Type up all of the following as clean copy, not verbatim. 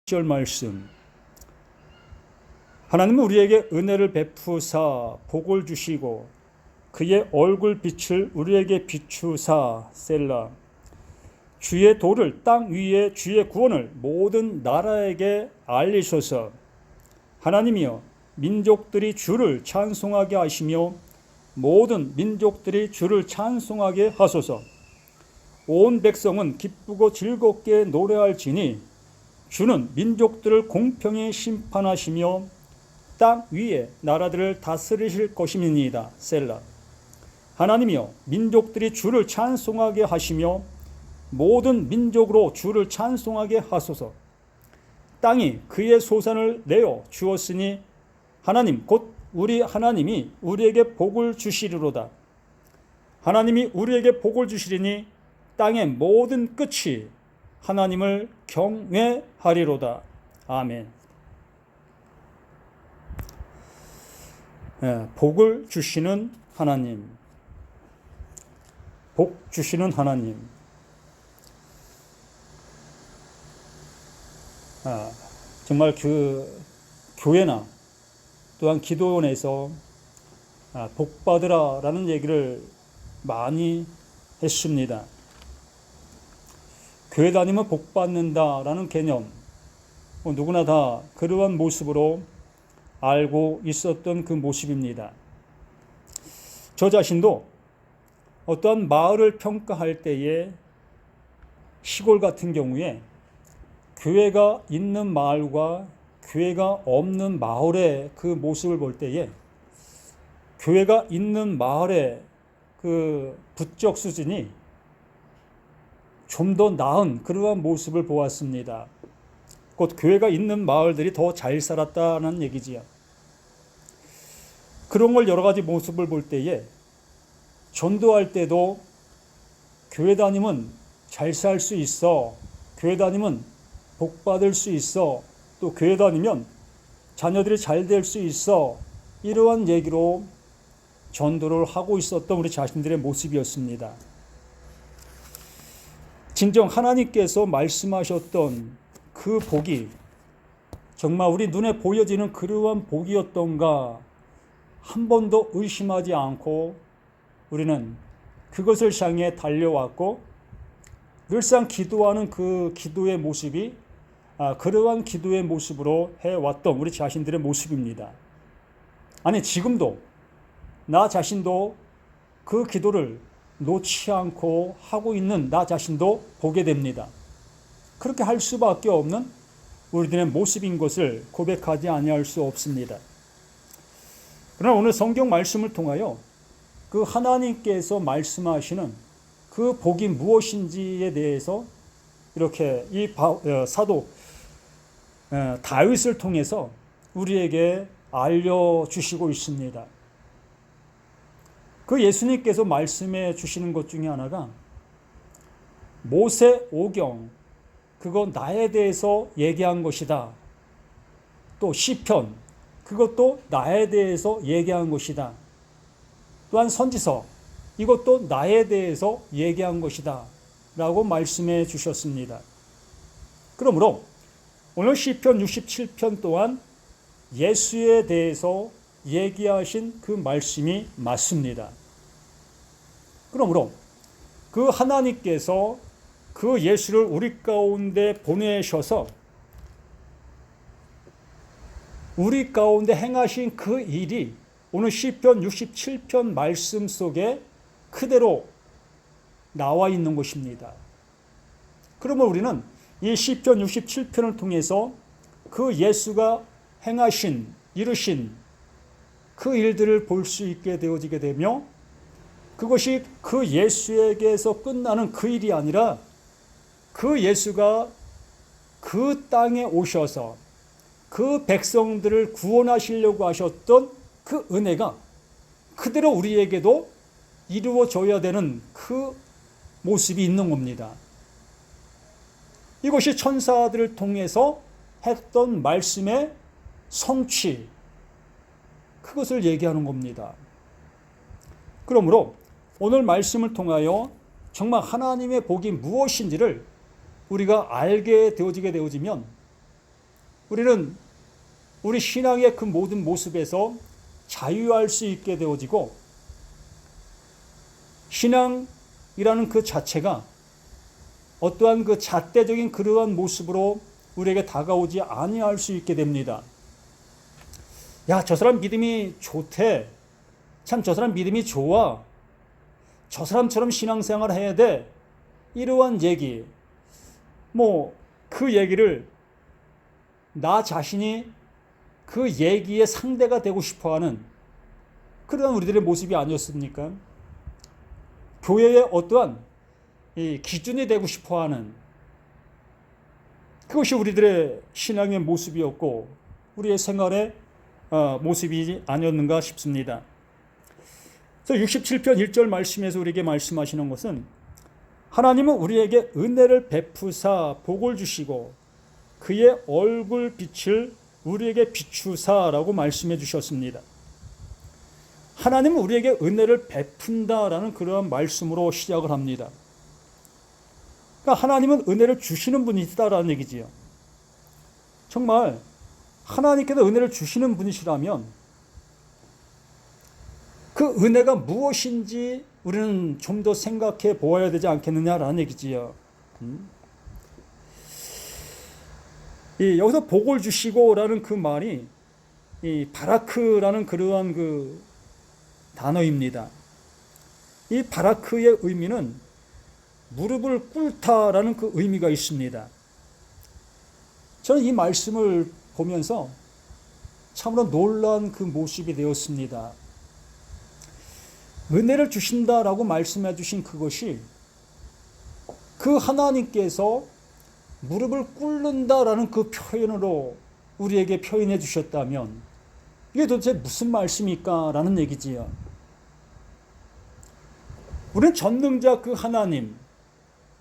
1절 말씀. 하나님은 우리에게 은혜를 베푸사 복을 주시고 그의 얼굴 빛을 우리에게 비추사 셀라. 주의 도를 땅 위에 주의 구원을 모든 나라에게 알리소서. 하나님이여 민족들이 주를 찬송하게 하시며 모든 민족들이 주를 찬송하게 하소서. 온 백성은 기쁘고 즐겁게 노래할지니 주는 민족들을 공평히 심판하시며 땅 위에 나라들을 다스리실 것임이니이다. 셀라. 하나님이여 민족들이 주를 찬송하게 하시며 모든 민족으로 주를 찬송하게 하소서. 땅이 그의 소산을 내어 주었으니 하나님 곧 우리 하나님이 우리에게 복을 주시리로다. 하나님이 우리에게 복을 주시리니 땅의 모든 끝이 하나님을 경외하리로다. 아멘. 복을 주시는 하나님, 복 주시는 하나님. 정말 그 교회나 또한 기도원에서 복 받으라라는 얘기를 많이 했습니다. 교회 다니면 복 받는다라는 개념, 누구나 다 그러한 모습으로 알고 있었던 그 모습입니다. 저 자신도 어떠한 마을을 평가할 때에 시골 같은 경우에 교회가 있는 마을과 교회가 없는 마을의 그 모습을 볼 때에 교회가 있는 마을의 그 부적 수준이 좀 더 나은 그러한 모습을 보았습니다. 곧 교회가 있는 마을들이 더 잘 살았다는 얘기지요. 그런 걸 여러 가지 모습을 볼 때에 전도할 때도 교회 다니면 잘 살 수 있어, 교회 다니면 복 받을 수 있어, 또 교회 다니면 자녀들이 잘 될 수 있어, 이러한 얘기로 전도를 하고 있었던 우리 자신들의 모습이었습니다. 진정 하나님께서 말씀하셨던 그 복이 정말 우리 눈에 보여지는 그러한 복이었던가 한 번도 의심하지 않고 우리는 그것을 향해 달려왔고 늘상 기도하는 그 기도의 모습이 그러한 기도의 모습으로 해왔던 우리 자신들의 모습입니다. 아니 지금도 나 자신도 그 기도를 놓지 않고 하고 있는 나 자신도 보게 됩니다. 그렇게 할 수밖에 없는 우리들의 모습인 것을 고백하지 아니할 수 없습니다. 그러나 오늘 성경 말씀을 통하여 그 하나님께서 말씀하시는 그 복이 무엇인지에 대해서 이렇게 이 사도 다윗을 통해서 우리에게 알려주시고 있습니다. 그 예수님께서 말씀해 주시는 것 중에 하나가 모세오경, 그거 나에 대해서 얘기한 것이다. 또 시편, 그것도 나에 대해서 얘기한 것이다. 또한 선지서, 이것도 나에 대해서 얘기한 것이다 라고 말씀해 주셨습니다. 그러므로 오늘 시편 67편 또한 예수에 대해서 얘기하신 그 말씀이 맞습니다. 그러므로 그 하나님께서 그 예수를 우리 가운데 보내셔서 우리 가운데 행하신 그 일이 오늘 시편 67편 말씀 속에 그대로 나와 있는 것입니다. 그러면 우리는 이 시편 67편을 통해서 그 예수가 행하신, 이루신 그 일들을 볼 수 있게 되어지게 되며 그것이 그 예수에게서 끝나는 그 일이 아니라 그 예수가 그 땅에 오셔서 그 백성들을 구원하시려고 하셨던 그 은혜가 그대로 우리에게도 이루어져야 되는 그 모습이 있는 겁니다. 이것이 천사들을 통해서 했던 말씀의 성취, 그것을 얘기하는 겁니다. 그러므로 오늘 말씀을 통하여 정말 하나님의 복이 무엇인지를 우리가 알게 되어지면 우리는 우리 신앙의 그 모든 모습에서 자유할 수 있게 되어지고, 신앙이라는 그 자체가 어떠한 그 잣대적인 그러한 모습으로 우리에게 다가오지 아니할 수 있게 됩니다. 야, 저 사람 믿음이 좋대. 참, 저 사람 믿음이 좋아. 저 사람처럼 신앙생활 해야 돼. 이러한 얘기, 그 얘기를 나 자신이 그 얘기의 상대가 되고 싶어하는 그러한 우리들의 모습이 아니었습니까? 교회의 어떠한 이 기준이 되고 싶어하는 그것이 우리들의 신앙의 모습이었고, 우리의 생활의 모습이 아니었는가 싶습니다. 그래서 67편 1절 말씀에서 우리에게 말씀하시는 것은, 하나님은 우리에게 은혜를 베푸사 복을 주시고 그의 얼굴 빛을 우리에게 비추사라고 말씀해 주셨습니다. 하나님은 우리에게 은혜를 베푼다라는 그런 말씀으로 시작을 합니다. 그러니까 하나님은 은혜를 주시는 분이시다라는 얘기지요. 정말 하나님께서 은혜를 주시는 분이시라면 그 은혜가 무엇인지 우리는 좀 더 생각해 보아야 되지 않겠느냐라는 얘기지요. 여기서 복을 주시고라는 그 말이 이 바라크라는 그러한 그 단어입니다. 이 바라크의 의미는 무릎을 꿇다라는 그 의미가 있습니다. 저는 이 말씀을 보면서 참으로 놀라운 그 모습이 되었습니다. 은혜를 주신다라고 말씀해 주신 그것이 그 하나님께서 무릎을 꿇는다라는 그 표현으로 우리에게 표현해 주셨다면 이게 도대체 무슨 말씀일까 라는 얘기지요. 우리는 전능자 그 하나님,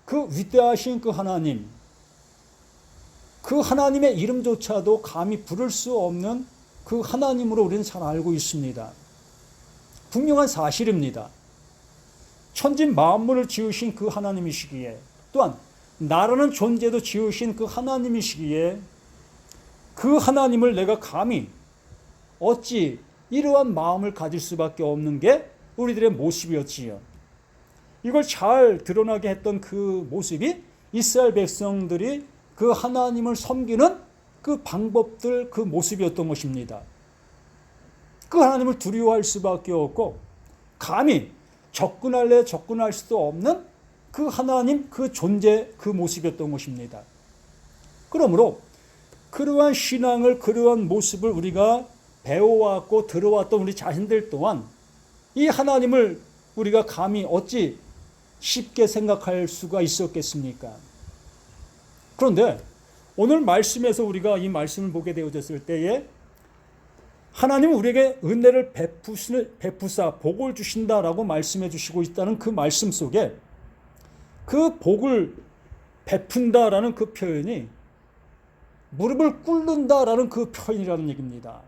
그 위대하신 그 하나님, 그 하나님의 이름조차도 감히 부를 수 없는 그 하나님으로 우리는 잘 알고 있습니다. 분명한 사실입니다. 천진 만물을 지으신 그 하나님이시기에, 또한 나라는 존재도 지으신 그 하나님이시기에, 그 하나님을 내가 감히 어찌 이러한 마음을 가질 수밖에 없는 게 우리들의 모습이었지요. 이걸 잘 드러나게 했던 그 모습이 이스라엘 백성들이 그 하나님을 섬기는 그 방법들, 그 모습이었던 것입니다. 그 하나님을 두려워할 수밖에 없고 감히 접근할 수도 없는 그 하나님, 그 존재, 그 모습이었던 것입니다. 그러므로 그러한 신앙을, 그러한 모습을 우리가 배워왔고 들어왔던 우리 자신들 또한 이 하나님을 우리가 감히 어찌 쉽게 생각할 수가 있었겠습니까? 그런데 오늘 말씀에서 우리가 이 말씀을 보게 되어졌을 때에 하나님은 우리에게 은혜를 베푸사 복을 주신다라고 말씀해 주시고 있다는 그 말씀 속에 그 복을 베푼다라는 그 표현이 무릎을 꿇는다라는 그 표현이라는 얘기입니다.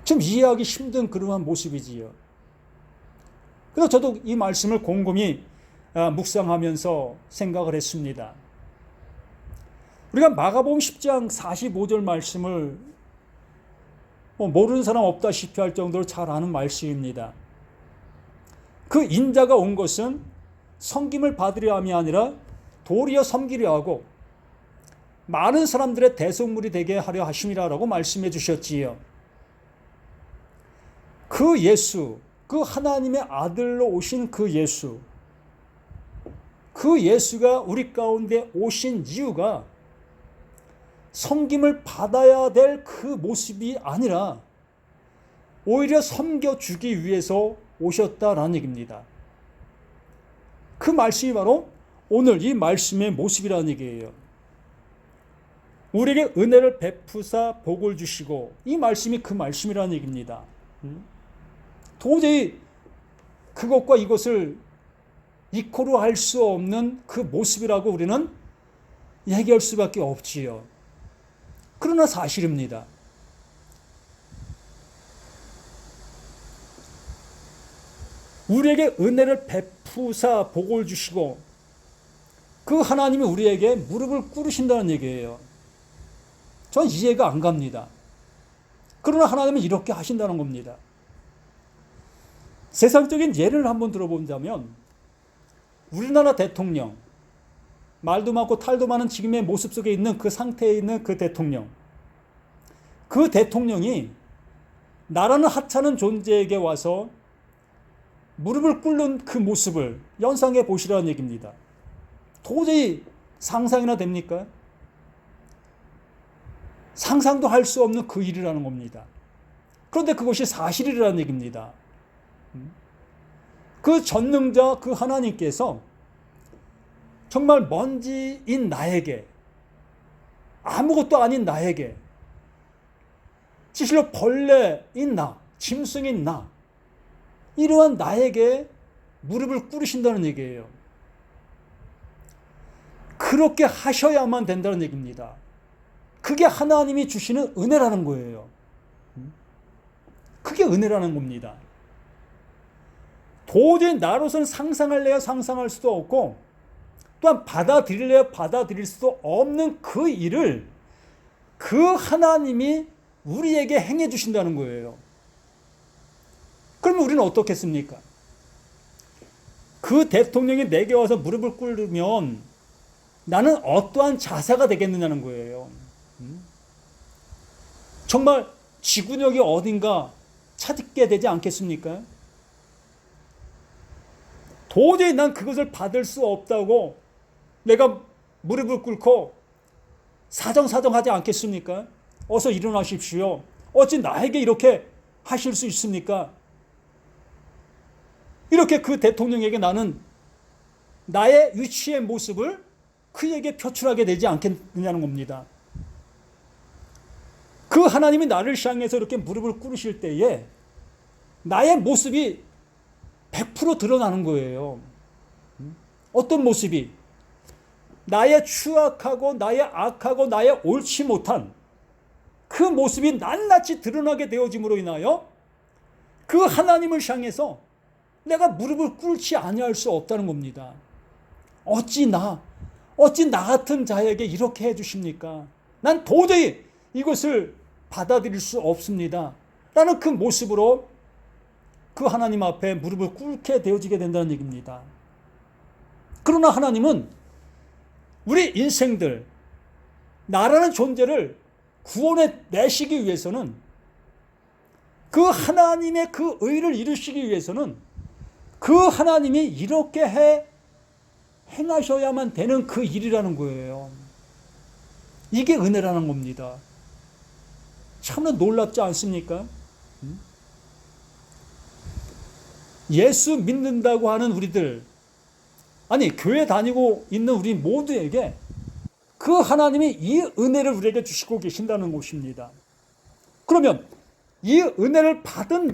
좀 이해하기 힘든 그러한 모습이지요. 그래서 저도 이 말씀을 곰곰이 묵상하면서 생각을 했습니다. 우리가 마가복음 10장 45절 말씀을 모르는 사람 없다시피 할 정도로 잘 아는 말씀입니다. 그 인자가 온 것은 섬김을 받으려 함이 아니라 도리어 섬기려 하고 많은 사람들의 대속물이 되게 하려 하심이라고 말씀해 주셨지요. 그 예수, 그 하나님의 아들로 오신 그 예수, 그 예수가 우리 가운데 오신 이유가 섬김을 받아야 될 그 모습이 아니라 오히려 섬겨주기 위해서 오셨다라는 얘기입니다. 그 말씀이 바로 오늘 이 말씀의 모습이라는 얘기예요. 우리에게 은혜를 베푸사 복을 주시고, 이 말씀이 그 말씀이라는 얘기입니다. 도저히 그것과 이것을 이코로 할 수 없는 그 모습이라고 우리는 얘기할 수밖에 없지요. 그러나 사실입니다. 우리에게 은혜를 베푸사 복을 주시고 그 하나님이 우리에게 무릎을 꿇으신다는 얘기예요. 전 이해가 안 갑니다. 그러나 하나님은 이렇게 하신다는 겁니다. 세상적인 예를 한번 들어본다면 우리나라 대통령, 말도 많고 탈도 많은 지금의 모습 속에 있는 그 상태에 있는 그 대통령이 나라는 하찮은 존재에게 와서 무릎을 꿇는 그 모습을 연상해 보시라는 얘기입니다. 도저히 상상이나 됩니까? 상상도 할 수 없는 그 일이라는 겁니다. 그런데 그것이 사실이라는 얘기입니다. 그 전능자 그 하나님께서 정말 먼지인 나에게, 아무것도 아닌 나에게, 진실로 벌레인 나, 짐승인 나, 이러한 나에게 무릎을 꿇으신다는 얘기예요. 그렇게 하셔야만 된다는 얘기입니다. 그게 하나님이 주시는 은혜라는 거예요. 그게 은혜라는 겁니다. 도저히 나로서는 상상할래야 상상할 수도 없고 또한 받아들일래야 받아들일 수도 없는 그 일을 그 하나님이 우리에게 행해 주신다는 거예요. 그러면 우리는 어떻겠습니까? 그 대통령이 내게 와서 무릎을 꿇으면 나는 어떠한 자세가 되겠느냐는 거예요. 정말 지구력이 어딘가 찾게 되지 않겠습니까? 도저히 난 그것을 받을 수 없다고 내가 무릎을 꿇고 사정사정하지 않겠습니까? 어서 일어나십시오. 어찌 나에게 이렇게 하실 수 있습니까? 이렇게 그 대통령에게 나는 나의 위치의 모습을 그에게 표출하게 되지 않겠느냐는 겁니다. 그 하나님이 나를 향해서 이렇게 무릎을 꿇으실 때에 나의 모습이 100% 드러나는 거예요. 어떤 모습이? 나의 추악하고 나의 악하고 나의 옳지 못한 그 모습이 낱낱이 드러나게 되어짐으로 인하여 그 하나님을 향해서 내가 무릎을 꿇지 아니할 수 없다는 겁니다. 어찌 나 같은 자에게 이렇게 해주십니까? 난 도저히 이것을 받아들일 수 없습니다. 라는 그 모습으로 그 하나님 앞에 무릎을 꿇게 되어지게 된다는 얘기입니다. 그러나 하나님은 우리 인생들, 나라는 존재를 구원해 내시기 위해서는, 그 하나님의 그 의를 이루시기 위해서는 그 하나님이 이렇게 행하셔야만 되는 그 일이라는 거예요. 이게 은혜라는 겁니다. 참나 놀랍지 않습니까? 예수 믿는다고 하는 우리들, 아니 교회 다니고 있는 우리 모두에게 그 하나님이 이 은혜를 우리에게 주시고 계신다는 것입니다. 그러면 이 은혜를 받은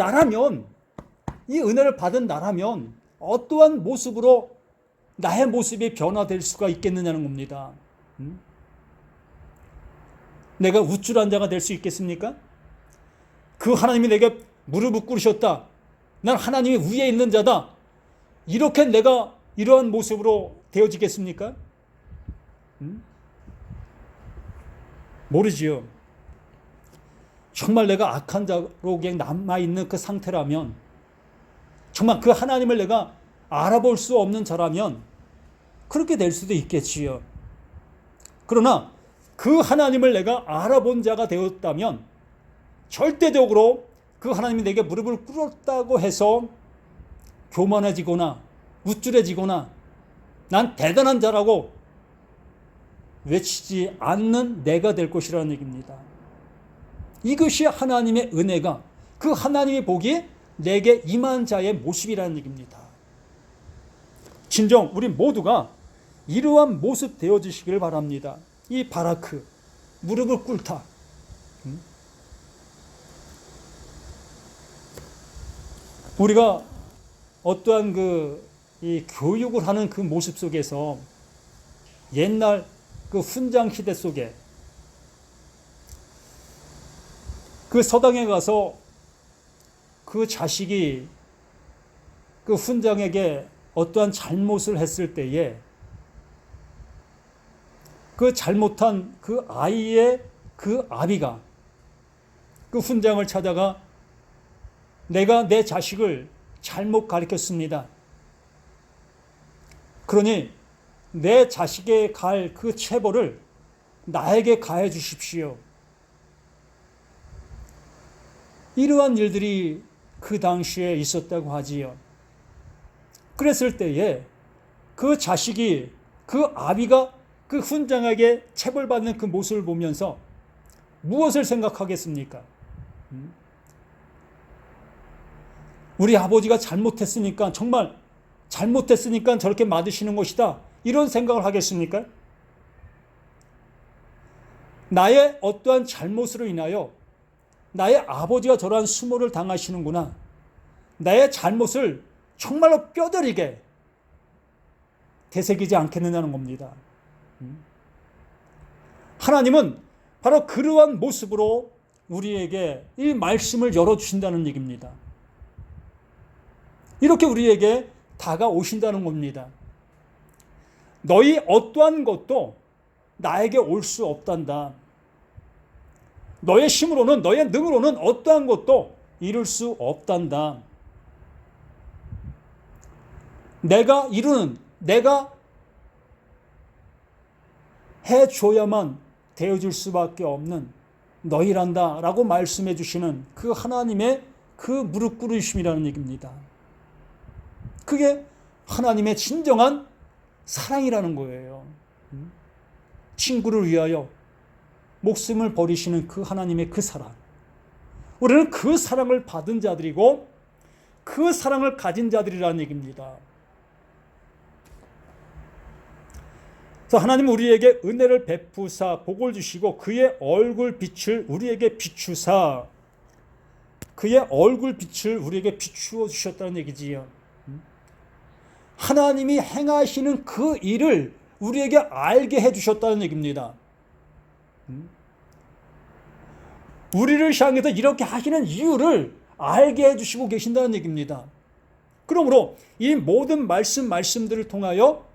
나라면 어떠한 모습으로 나의 모습이 변화될 수가 있겠느냐는 겁니다. 내가 우쭐한 자가 될 수 있겠습니까? 그 하나님이 내게 무릎을 꿇으셨다, 난 하나님이 위에 있는 자다, 이렇게 내가 이러한 모습으로 되어지겠습니까? 모르지요. 정말 내가 악한 자로 그냥 남아있는 그 상태라면, 정말 그 하나님을 내가 알아볼 수 없는 자라면 그렇게 될 수도 있겠지요. 그러나 그 하나님을 내가 알아본 자가 되었다면 절대적으로 그 하나님이 내게 무릎을 꿇었다고 해서 교만해지거나 우쭐해지거나 난 대단한 자라고 외치지 않는 내가 될 것이라는 얘기입니다. 이것이 하나님의 은혜가, 그 하나님의 복이 내게 임한 자의 모습이라는 얘기입니다. 진정 우리 모두가 이러한 모습 되어지시길 바랍니다. 이 바라크, 무릎을 꿇다. 우리가 어떠한 이 교육을 하는 그 모습 속에서 옛날 그 훈장 시대 속에 그 서당에 가서 그 자식이 그 훈장에게 어떠한 잘못을 했을 때에 그 잘못한 그 아이의 그 아비가 그 훈장을 찾아가 내가 내 자식을 잘못 가르쳤습니다. 그러니 내 자식에 갈 그 체벌을 나에게 가해 주십시오. 이러한 일들이 그 당시에 있었다고 하지요. 그랬을 때에 그 자식이 그 아비가 그 훈장에게 체벌받는 그 모습을 보면서 무엇을 생각하겠습니까? 우리 아버지가 잘못했으니까 정말 잘못했으니까 저렇게 맞으시는 것이다. 이런 생각을 하겠습니까? 나의 어떠한 잘못으로 인하여 나의 아버지가 저러한 수모를 당하시는구나. 나의 잘못을 정말로 뼈저리게 되새기지 않겠느냐는 겁니다. 하나님은 바로 그러한 모습으로 우리에게 이 말씀을 열어주신다는 얘기입니다. 이렇게 우리에게 다가오신다는 겁니다. 너희 어떠한 것도 나에게 올 수 없단다. 너의 힘으로는 너의 능으로는 어떠한 것도 이룰 수 없단다. 내가 해줘야만 되어줄 수밖에 없는 너희란다 라고 말씀해 주시는 그 하나님의 그 무릎 꿇으심이라는 얘기입니다. 그게 하나님의 진정한 사랑이라는 거예요. 친구를 위하여 목숨을 버리시는 그 하나님의 그 사랑. 우리는 그 사랑을 받은 자들이고 그 사랑을 가진 자들이라는 얘기입니다. 그래서 하나님은 우리에게 은혜를 베푸사 복을 주시고 그의 얼굴 빛을 우리에게 비추사 그의 얼굴 빛을 우리에게 비추어 주셨다는 얘기지요. 하나님이 행하시는 그 일을 우리에게 알게 해주셨다는 얘기입니다. 우리를 향해서 이렇게 하시는 이유를 알게 해주시고 계신다는 얘기입니다. 그러므로 이 모든 말씀들을 통하여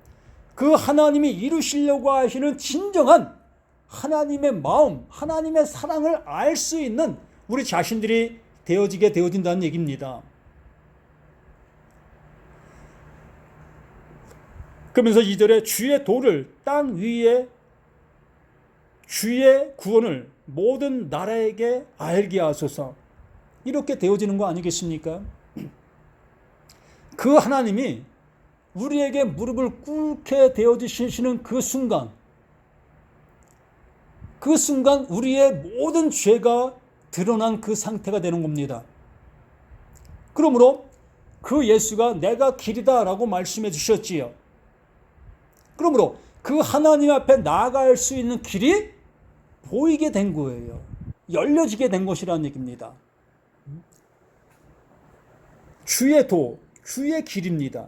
그 하나님이 이루시려고 하시는 진정한 하나님의 마음, 하나님의 사랑을 알 수 있는 우리 자신들이 되어진다는 얘기입니다. 그러면서 2절에 주의 도를 땅 위에 주의 구원을 모든 나라에게 알게 하소서. 이렇게 되어지는 거 아니겠습니까? 그 하나님이 우리에게 무릎을 꿇게 되어주시는 그 순간 우리의 모든 죄가 드러난 그 상태가 되는 겁니다. 그러므로 그 예수가 내가 길이다 라고 말씀해 주셨지요. 그러므로 그 하나님 앞에 나아갈 수 있는 길이 보이게 된 거예요. 열려지게 된 것이라는 얘기입니다. 주의 도, 주의 길입니다.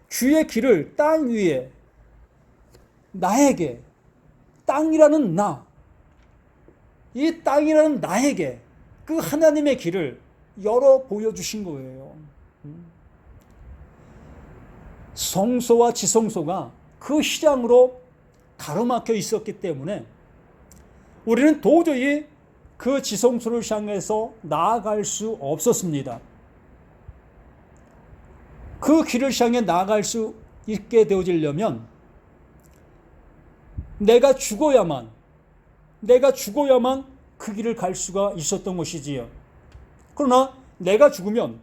주의 길을 땅 위에 나에게, 땅이라는 나, 이 땅이라는 나에게 그 하나님의 길을 열어 보여주신 거예요. 성소와 지성소가 그 시장으로 가로막혀 있었기 때문에 우리는 도저히 그 지성소를 향해서 나아갈 수 없었습니다. 그 길을 향해 나아갈 수 있게 되어지려면 내가 죽어야만 그 길을 갈 수가 있었던 것이지요. 그러나 내가 죽으면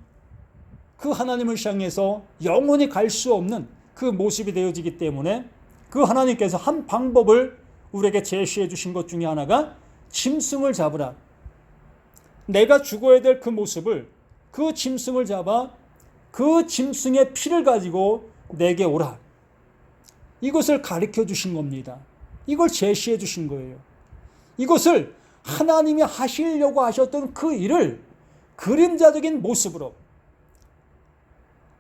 그 하나님을 향해서 영원히 갈 수 없는 그 모습이 되어지기 때문에 그 하나님께서 한 방법을 우리에게 제시해 주신 것 중에 하나가 짐승을 잡으라. 내가 죽어야 될 그 모습을 그 짐승을 잡아 그 짐승의 피를 가지고 내게 오라. 이것을 가르쳐 주신 겁니다. 이걸 제시해 주신 거예요. 이것을 하나님이 하시려고 하셨던 그 일을 그림자적인 모습으로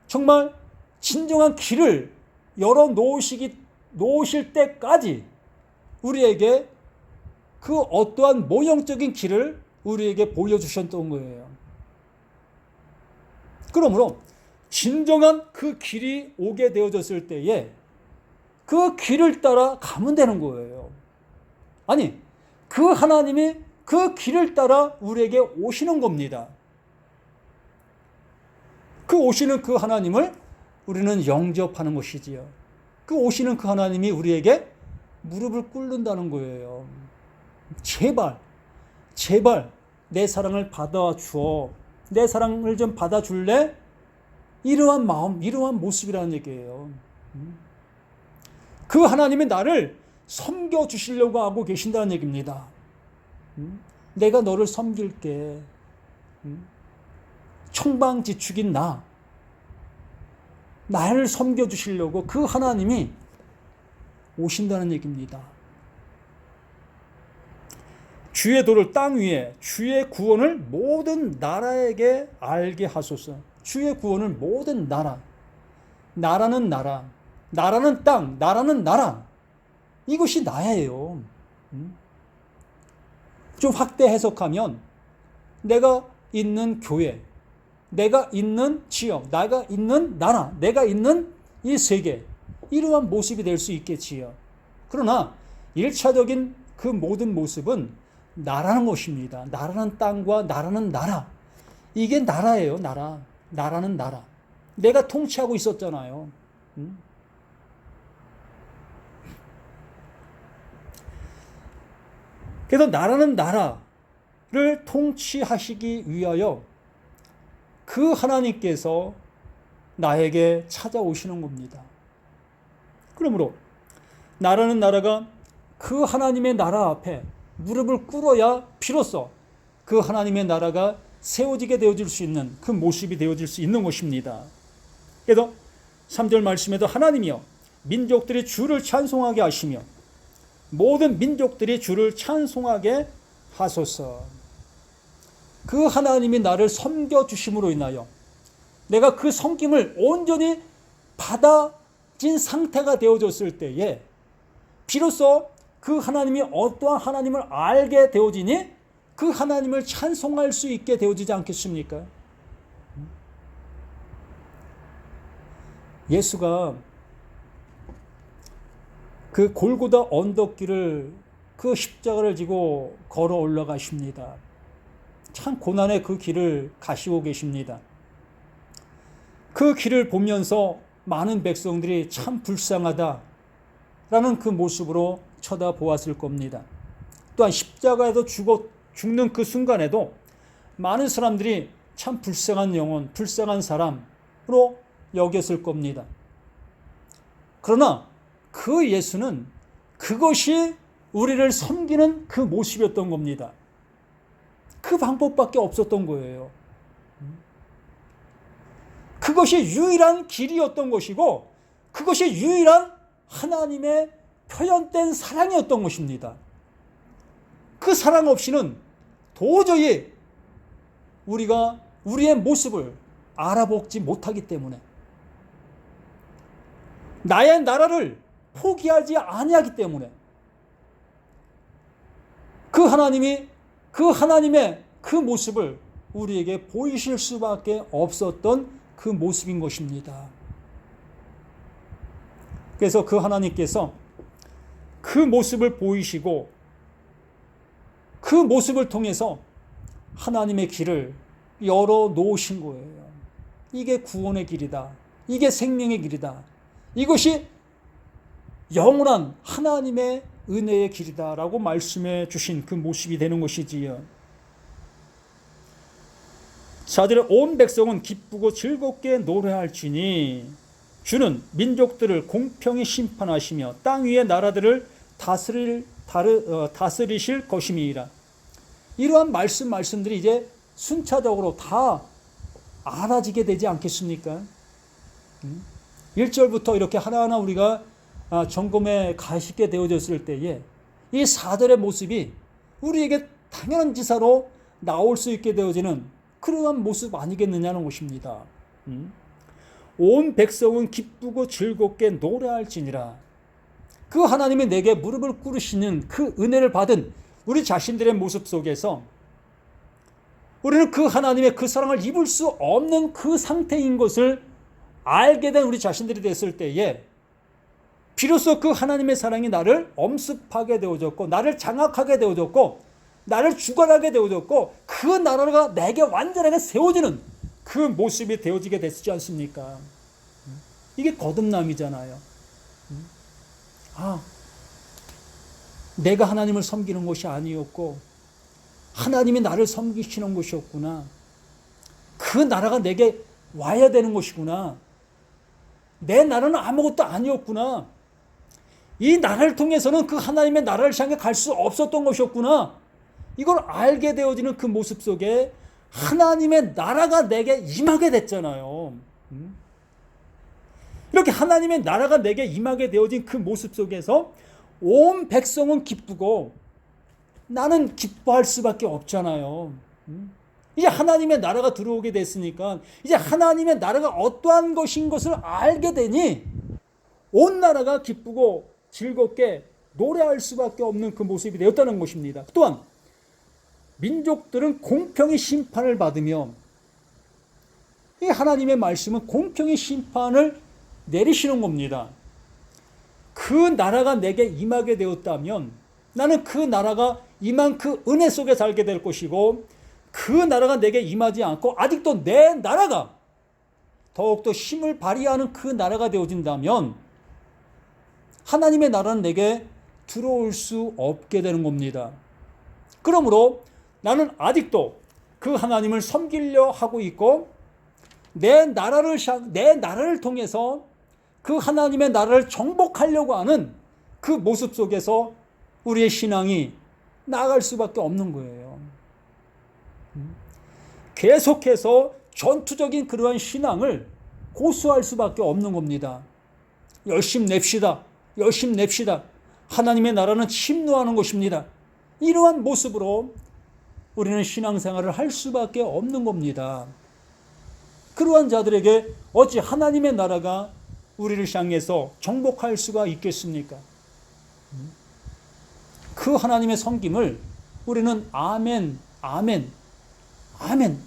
정말 진정한 길을 열어 놓으실 때까지 우리에게 그 어떠한 모형적인 길을 우리에게 보여주셨던 거예요. 그러므로 진정한 그 길이 오게 되어졌을 때에 그 길을 따라 가면 되는 거예요. 아니, 그 하나님이 그 길을 따라 우리에게 오시는 겁니다. 그 오시는 그 하나님을 우리는 영접하는 것이지요. 그 오시는 그 하나님이 우리에게 무릎을 꿇는다는 거예요. 제발, 제발 내 사랑을 받아주어. 내 사랑을 좀 받아줄래? 이러한 마음, 이러한 모습이라는 얘기예요. 그 하나님이 나를 섬겨주시려고 하고 계신다는 얘기입니다. 내가 너를 섬길게. 청방지축인 나를 섬겨주시려고 그 하나님이 오신다는 얘기입니다. 주의 도를 땅 위에 주의 구원을 모든 나라에게 알게 하소서. 주의 구원을 모든 나라는 나라, 나라는 땅, 나라는 나라. 이것이 나예요. 좀 확대 해석하면 내가 있는 교회, 내가 있는 지역, 내가 있는 나라, 내가 있는 이 세계, 이러한 모습이 될 수 있겠지요. 그러나 1차적인 그 모든 모습은 나라는 것입니다. 나라는 땅과 나라는 나라. 이게 나라예요. 나라는 나라. 내가 통치하고 있었잖아요. 그래서 나라는 나라를 통치하시기 위하여 그 하나님께서 나에게 찾아오시는 겁니다. 그러므로 나라는 나라가 그 하나님의 나라 앞에 무릎을 꿇어야 비로소 그 하나님의 나라가 세워지게 되어질 수 있는 그 모습이 되어질 수 있는 것입니다. 그래서 3절 말씀에도 하나님이여 민족들이 주를 찬송하게 하시며 모든 민족들이 주를 찬송하게 하소서. 그 하나님이 나를 섬겨주심으로 인하여 내가 그 섬김을 온전히 받아진 상태가 되어졌을 때에 비로소 그 하나님이 어떠한 하나님을 알게 되어지니 그 하나님을 찬송할 수 있게 되어지지 않겠습니까? 예수가 그 골고다 언덕길을 그 십자가를 지고 걸어 올라가십니다. 참 고난의 그 길을 가시고 계십니다. 그 길을 보면서 많은 백성들이 참 불쌍하다라는 그 모습으로 쳐다보았을 겁니다. 또한 십자가에서 죽는 그 순간에도 많은 사람들이 참 불쌍한 영혼, 불쌍한 사람으로 여겼을 겁니다. 그러나 그 예수는 그것이 우리를 섬기는 그 모습이었던 겁니다. 그 방법밖에 없었던 거예요. 그것이 유일한 길이었던 것이고 그것이 유일한 하나님의 표현된 사랑이었던 것입니다. 그 사랑 없이는 도저히 우리가 우리의 모습을 알아보지 못하기 때문에 나의 나라를 포기하지 아니하기 때문에 그 하나님이 그 하나님의 그 모습을 우리에게 보이실 수밖에 없었던 그 모습인 것입니다. 그래서 그 하나님께서 그 모습을 보이시고 그 모습을 통해서 하나님의 길을 열어 놓으신 거예요. 이게 구원의 길이다. 이게 생명의 길이다. 이것이 영원한 하나님의 은혜의 길이다라고 말씀해 주신 그 모습이 되는 것이지요. 4절에 온 백성은 기쁘고 즐겁게 노래할지니 주는 민족들을 공평히 심판하시며 땅 위의 나라들을 다스리실 것임이니라. 이러한 말씀들이 이제 순차적으로 다 알아지게 되지 않겠습니까? 1절부터 이렇게 하나하나 우리가 점검해 가시게 되어졌을 때에 이 4절의 모습이 우리에게 당연한 지사로 나올 수 있게 되어지는 그러한 모습 아니겠느냐는 것입니다. 온 백성은 기쁘고 즐겁게 노래할지니라. 그 하나님이 내게 무릎을 꿇으시는 그 은혜를 받은 우리 자신들의 모습 속에서 우리는 그 하나님의 그 사랑을 입을 수 없는 그 상태인 것을 알게 된 우리 자신들이 됐을 때에 비로소 그 하나님의 사랑이 나를 엄습하게 되어졌고, 나를 장악하게 되어졌고, 나를 주관하게 되어졌고, 그 나라가 내게 완전하게 세워지는 그 모습이 되어지게 됐지 않습니까? 이게 거듭남이잖아요. 내가 하나님을 섬기는 것이 아니었고 하나님이 나를 섬기시는 것이었구나. 그 나라가 내게 와야 되는 것이구나. 내 나라는 아무것도 아니었구나. 이 나라를 통해서는 그 하나님의 나라를 향해 갈 수 없었던 것이었구나. 이걸 알게 되어지는 그 모습 속에 하나님의 나라가 내게 임하게 됐잖아요. 이렇게 하나님의 나라가 내게 임하게 되어진 그 모습 속에서 온 백성은 기쁘고 나는 기뻐할 수밖에 없잖아요. 이제 하나님의 나라가 들어오게 됐으니까 이제 하나님의 나라가 어떠한 것인 것을 알게 되니 온 나라가 기쁘고 즐겁게 노래할 수밖에 없는 그 모습이 되었다는 것입니다. 또한 민족들은 공평히 심판을 받으며 이 하나님의 말씀은 공평히 심판을 내리시는 겁니다. 그 나라가 내게 임하게 되었다면 나는 그 나라가 임한 그 은혜 속에 살게 될 것이고 그 나라가 내게 임하지 않고 아직도 내 나라가 더욱더 힘을 발휘하는 그 나라가 되어진다면 하나님의 나라는 내게 들어올 수 없게 되는 겁니다. 그러므로 나는 아직도 그 하나님을 섬기려 하고 있고 내 나라를 통해서 그 하나님의 나라를 정복하려고 하는 그 모습 속에서 우리의 신앙이 나아갈 수밖에 없는 거예요. 계속해서 전투적인 그러한 신앙을 고수할 수밖에 없는 겁니다. 열심 냅시다. 열심 냅시다. 하나님의 나라는 침노하는 것입니다. 이러한 모습으로 우리는 신앙생활을 할 수밖에 없는 겁니다. 그러한 자들에게 어찌 하나님의 나라가 우리를 향해서 정복할 수가 있겠습니까? 그 하나님의 섬김을 우리는 아멘, 아멘, 아멘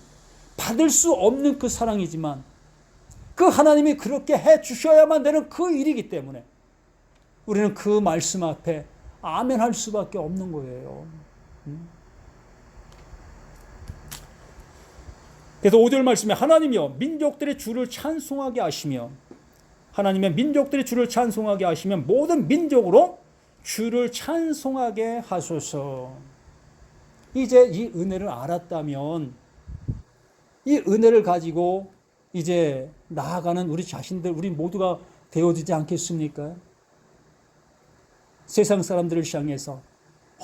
받을 수 없는 그 사랑이지만 그 하나님이 그렇게 해 주셔야만 되는 그 일이기 때문에 우리는 그 말씀 앞에 아멘 할 수밖에 없는 거예요. 그래서 5절 말씀에 하나님이여 민족들의 주를 찬송하게 하시며 하나님의 민족들의 주를 찬송하게 하시면 모든 민족으로 주를 찬송하게 하소서. 이제 이 은혜를 알았다면 이 은혜를 가지고 이제 나아가는 우리 자신들 우리 모두가 되어지지 않겠습니까? 세상 사람들을 향해서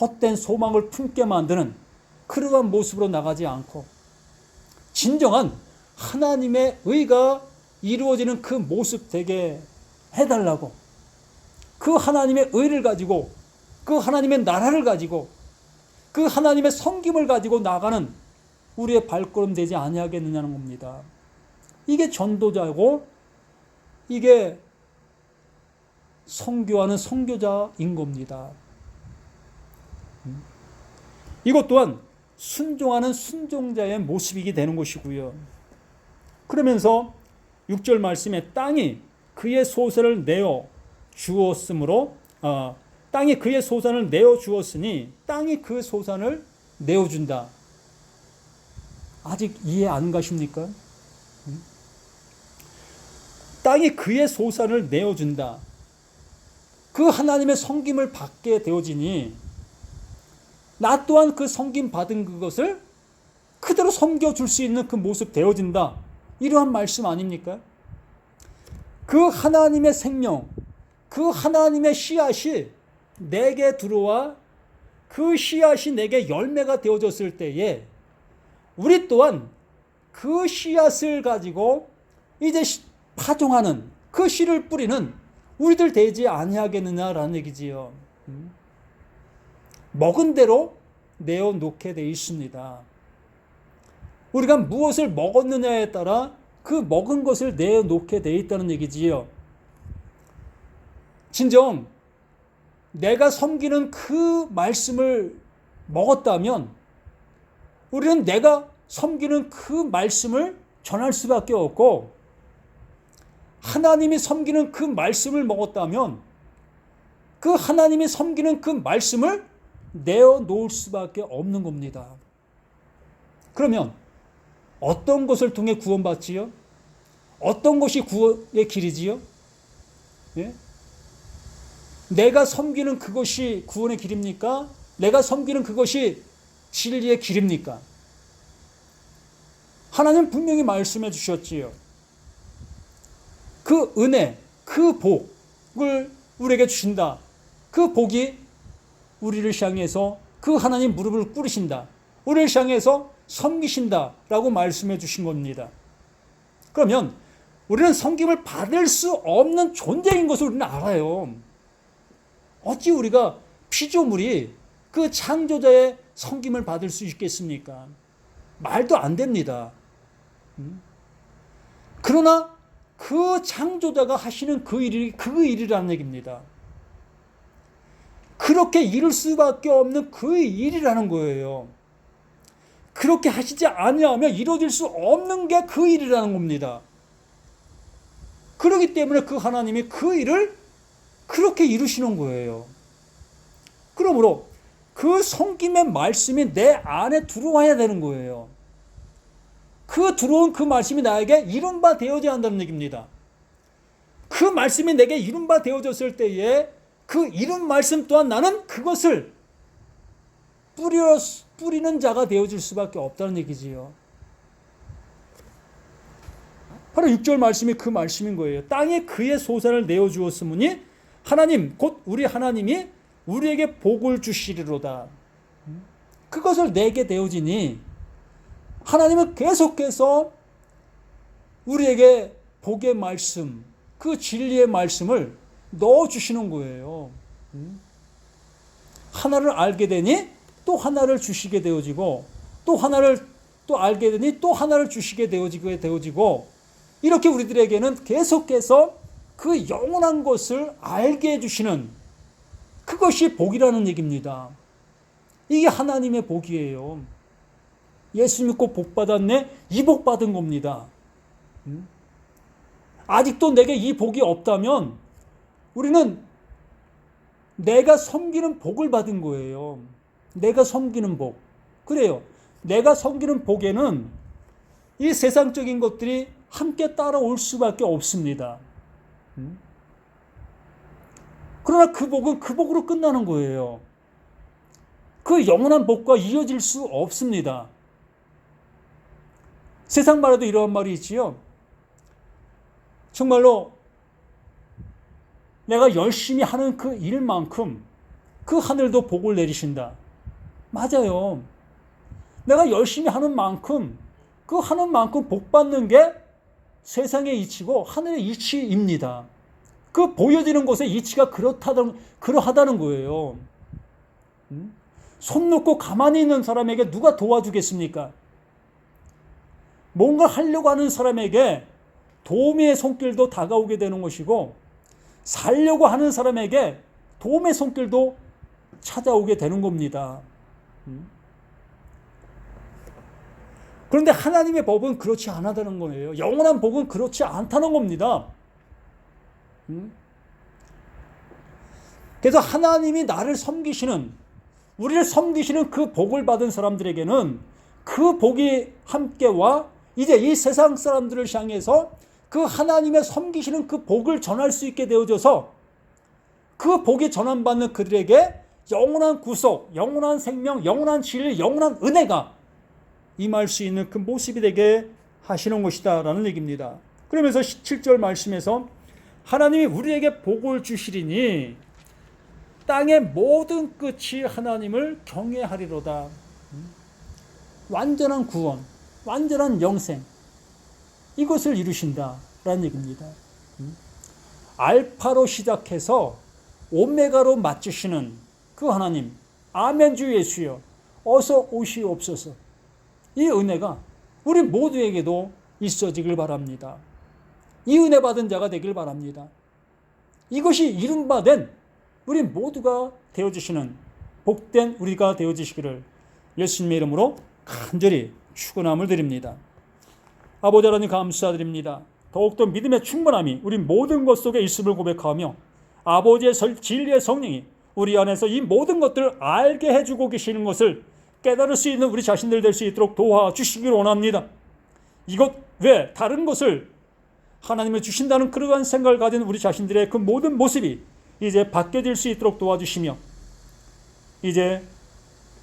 헛된 소망을 품게 만드는 그러한 모습으로 나가지 않고 진정한 하나님의 의가 이루어지는 그 모습 되게 해달라고 그 하나님의 의를 가지고 그 하나님의 나라를 가지고 그 하나님의 섬김을 가지고 나가는 우리의 발걸음 되지 아니하겠느냐는 겁니다. 이게 전도자고 이게 선교하는 선교자인 겁니다. 이것 또한 순종하는 순종자의 모습이게 되는 것이고요. 그러면서 6절 말씀에 땅이 그의 소산을 내어 주었으므로 땅이 그의 소산을 내어 주었으니 땅이 그 소산을 내어준다. 아직 이해 안 가십니까? 땅이 그의 소산을 내어준다. 그 하나님의 섬김을 받게 되어지니 나 또한 그 섬김 받은 그것을 그대로 섬겨줄 수 있는 그 모습 되어진다. 이러한 말씀 아닙니까? 그 하나님의 생명, 그 하나님의 씨앗이 내게 들어와 그 씨앗이 내게 열매가 되어졌을 때에 우리 또한 그 씨앗을 가지고 이제 파종하는 그 씨를 뿌리는 우리들 되지 아니하겠느냐라는 얘기지요. 먹은 대로 내어놓게 되어 있습니다. 우리가 무엇을 먹었느냐에 따라 그 먹은 것을 내어놓게 되어 있다는 얘기지요. 진정 내가 섬기는 그 말씀을 먹었다면 우리는 내가 섬기는 그 말씀을 전할 수밖에 없고 하나님이 섬기는 그 말씀을 먹었다면 그 하나님이 섬기는 그 말씀을 내어놓을 수밖에 없는 겁니다. 그러면 어떤 것을 통해 구원받지요? 어떤 것이 구원의 길이지요? 예? 내가 섬기는 그것이 구원의 길입니까? 내가 섬기는 그것이 진리의 길입니까? 하나님 분명히 말씀해 주셨지요. 그 은혜, 그 복을 우리에게 주신다. 그 복이 우리를 향해서 그 하나님 무릎을 꿇으신다. 우리를 향해서 섬기신다라고 말씀해 주신 겁니다. 그러면 우리는 섬김을 받을 수 없는 존재인 것을 우리는 알아요. 어찌 우리가 피조물이 그 창조자의 섬김을 받을 수 있겠습니까? 말도 안 됩니다. 그러나 그 창조자가 하시는 그 일이라는 얘기입니다. 그렇게 이룰 수밖에 없는 그 일이라는 거예요. 그렇게 하시지 아니하면 이루어질 수 없는 게 그 일이라는 겁니다. 그렇기 때문에 그 하나님이 그 일을 그렇게 이루시는 거예요. 그러므로 그 섬김의 말씀이 내 안에 들어와야 되는 거예요. 그 들어온 그 말씀이 나에게 이룬 바 되어져야 한다는 얘기입니다. 그 말씀이 내게 이룬 바 되어졌을 때에 그 이룬 말씀 또한 나는 그것을 뿌리는 자가 되어질 수밖에 없다는 얘기지요. 바로 6절 말씀이 그 말씀인 거예요. 땅에 그의 소산을 내어주었으므니 하나님 곧 우리 하나님이 우리에게 복을 주시리로다. 그것을 내게 되어지니 하나님은 계속해서 우리에게 복의 말씀, 그 진리의 말씀을 넣어주시는 거예요. 하나를 알게 되니 또 하나를 주시게 되어지고 또 하나를 또 알게 되니 또 하나를 주시게 되어지고 이렇게 우리들에게는 계속해서 그 영원한 것을 알게 해주시는 그것이 복이라는 얘기입니다. 이게 하나님의 복이에요. 예수 믿고 복 받았네? 이 복 받은 겁니다. 아직도 내게 이 복이 없다면 우리는 내가 섬기는 복을 받은 거예요. 내가 섬기는 복. 그래요. 내가 섬기는 복에는 이 세상적인 것들이 함께 따라올 수밖에 없습니다. 그러나 그 복은 그 복으로 끝나는 거예요. 그 영원한 복과 이어질 수 없습니다. 세상 말에도 이러한 말이 있지요. 정말로 내가 열심히 하는 그 일만큼 그 하늘도 복을 내리신다. 맞아요. 내가 열심히 하는 만큼 그 하는 만큼 복 받는 게 세상의 이치고 하늘의 이치입니다. 그 보여지는 곳의 이치가 그러하다는 거예요. 손 놓고 가만히 있는 사람에게 누가 도와주겠습니까? 뭔가 하려고 하는 사람에게 도움의 손길도 다가오게 되는 것이고 살려고 하는 사람에게 도움의 손길도 찾아오게 되는 겁니다. 그런데 하나님의 법은 그렇지 않다는 거예요. 영원한 복은 그렇지 않다는 겁니다. 그래서 하나님이 나를 섬기시는, 우리를 섬기시는 그 복을 받은 사람들에게는 그 복이 함께와 이제 이 세상 사람들을 향해서 그 하나님의 섬기시는 그 복을 전할 수 있게 되어져서 그 복이 전환받는 그들에게 영원한 구속, 영원한 생명, 영원한 진리, 영원한 은혜가 임할 수 있는 그 모습이 되게 하시는 것이다 라는 얘기입니다. 그러면서 7절 말씀에서 하나님이 우리에게 복을 주시리니 땅의 모든 끝이 하나님을 경외하리로다. 완전한 구원, 완전한 영생, 이것을 이루신다 라는 얘기입니다. 알파로 시작해서 오메가로 맞추시는 그 하나님, 아멘 주 예수여 어서 오시옵소서. 이 은혜가 우리 모두에게도 있어지길 바랍니다. 이 은혜 받은 자가 되길 바랍니다. 이것이 이른바된 우리 모두가 되어주시는 복된 우리가 되어주시기를 예수님의 이름으로 간절히 축원함을 드립니다. 아버지 하나님 감사드립니다. 더욱더 믿음의 충만함이 우리 모든 것 속에 있음을 고백하며 아버지의 진리의 성령이 우리 안에서 이 모든 것들을 알게 해주고 계시는 것을 깨달을 수 있는 우리 자신들 될 수 있도록 도와주시길 원합니다. 이것 외 다른 것을 하나님을 주신다는 그러한 생각을 가진 우리 자신들의 그 모든 모습이 이제 바뀌어질 수 있도록 도와주시며, 이제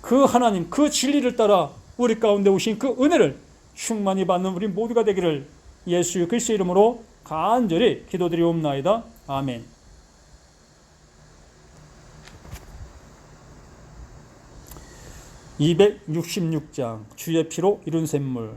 그 하나님, 그 진리를 따라 우리 가운데 오신 그 은혜를 충만히 받는 우리 모두가 되기를 예수 그리스도의 이름으로 간절히 기도드리옵나이다. 아멘. 266장 주의 피로 이룬 샘물.